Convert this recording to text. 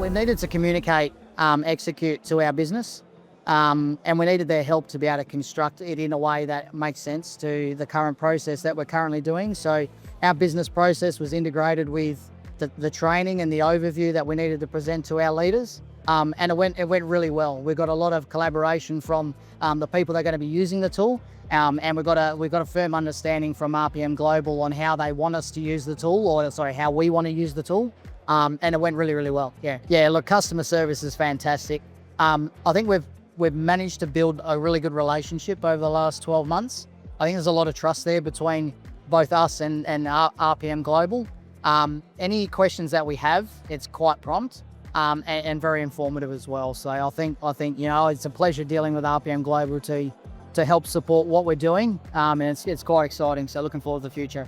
we needed to communicate XECUTE to our business, and we needed their help to be able to construct it in a way that makes sense to the current process that we're currently doing. So our business process was integrated with the training and the overview that we needed to present to our leaders. And it went really well. We got a lot of collaboration from the people that are going to be using the tool, and we've got a firm understanding from RPMGlobal on how they want us to use the tool, or sorry, how we want to use the tool. And it went really, really well. Yeah. Look, customer service is fantastic. I think we've managed to build a really good relationship over the last 12 months. I think there's a lot of trust there between both us and RPMGlobal. Any questions that we have, it's quite prompt. And very informative as well. So I think it's a pleasure dealing with RPMGlobal to help support what we're doing, and it's quite exciting. So looking forward to the future.